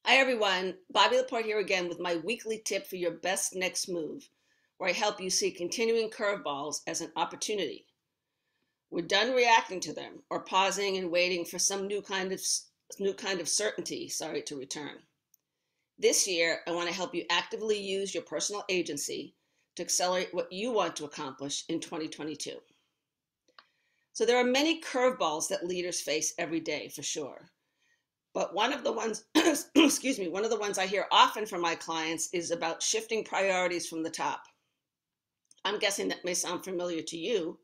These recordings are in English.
Hi everyone, Bobby Laporte here again with my weekly tip for your best next move, where I help you see continuing curveballs as an opportunity. We're done reacting to them or pausing and waiting for some new kind of certainty, to return. This year, I want to help you actively use your personal agency to accelerate what you want to accomplish in 2022. So there are many curveballs that leaders face every day for sure. But one of the ones, one of the ones I hear often from my clients is about shifting priorities from the top. I'm guessing that may sound familiar to you.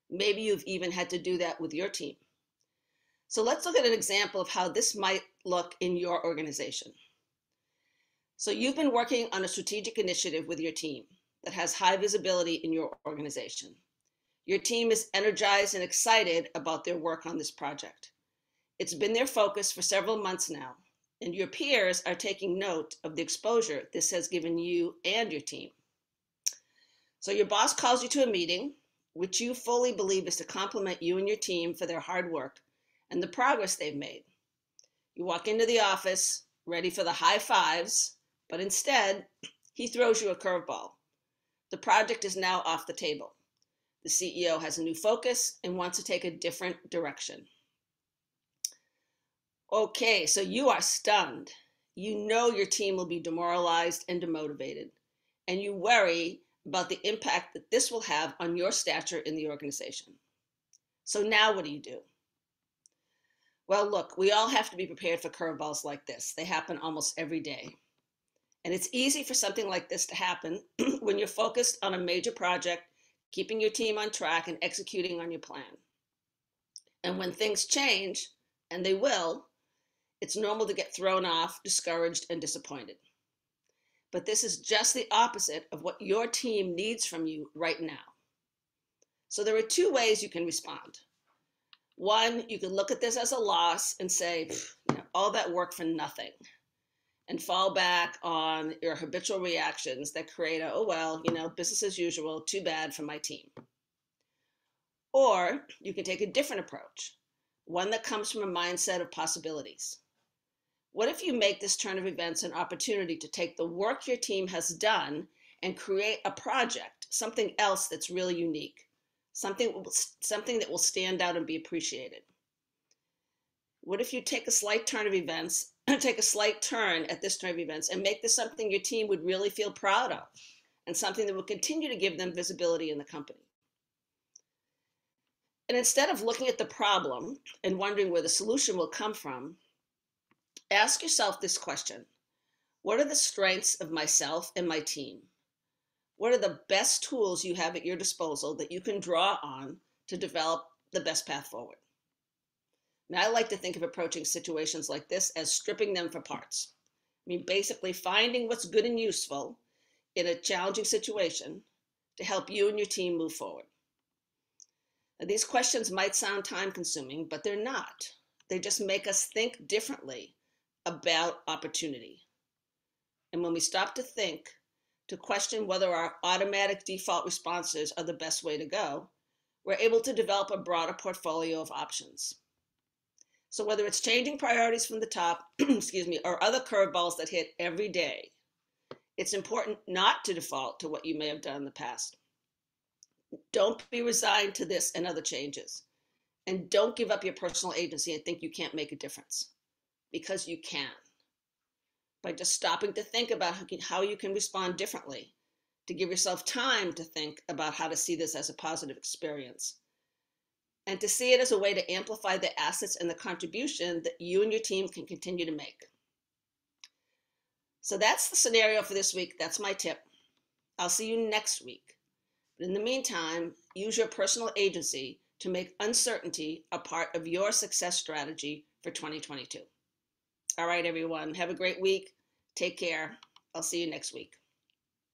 Maybe you've even had to do that with your team. So let's look at an example of how this might look in your organization. So you've been working on a strategic initiative with your team that has high visibility in your organization. Your team is energized and excited about their work on this project. It's been their focus for several months now, and your peers are taking note of the exposure this has given you and your team. So your boss calls you to a meeting, which you fully believe is to compliment you and your team for their hard work and the progress they've made. You walk into the office ready for the high fives, but instead, he throws you a curveball. The project is now off the table. The CEO has a new focus and wants to take a different direction. Okay, so you are stunned. You know your team will be demoralized and demotivated, and you worry about the impact that this will have on your stature in the organization. So now what do? Well, look, we all have to be prepared for curveballs like this. They happen almost every day. And it's easy for something like this to happen when you're focused on a major project, keeping your team on track and executing on your plan. And when things change, and they will, it's normal to get thrown off, discouraged, and disappointed. But this is just the opposite of what your team needs from you right now. So there are two ways you can respond. One, you can look at this as a loss and say, all that work for nothing, and fall back on your habitual reactions that create business as usual, too bad for my team. Or you can take a different approach, one that comes from a mindset of possibilities. What if you make this turn of events an opportunity to take the work your team has done and create a project, something else that's really unique, something that will stand out and be appreciated? What if you take a slight turn at this turn of events and make this something your team would really feel proud of and something that will continue to give them visibility in the company? And instead of looking at the problem and wondering where the solution will come from, ask yourself this question: what are the strengths of myself and my team? What are the best tools you have at your disposal that you can draw on to develop the best path forward? Now, I like to think of approaching situations like this as stripping them for parts. Basically finding what's good and useful in a challenging situation to help you and your team move forward. Now, these questions might sound time-consuming, but they're not. They just make us think differently about opportunity. And when we stop to think, to question whether our automatic default responses are the best way to go, we're able to develop a broader portfolio of options. So whether it's changing priorities from the top, or other curveballs that hit every day, it's important not to default to what you may have done in the past. Don't be resigned to this and other changes. And don't give up your personal agency and think you can't make a difference, because you can. By just stopping to think about how you can respond differently, to give yourself time to think about how to see this as a positive experience, and to see it as a way to amplify the assets and the contribution that you and your team can continue to make. So that's the scenario for this week. That's my tip. I'll see you next week. But in the meantime, use your personal agency to make uncertainty a part of your success strategy for 2022. All right, everyone, have a great week. Take care. I'll see you next week.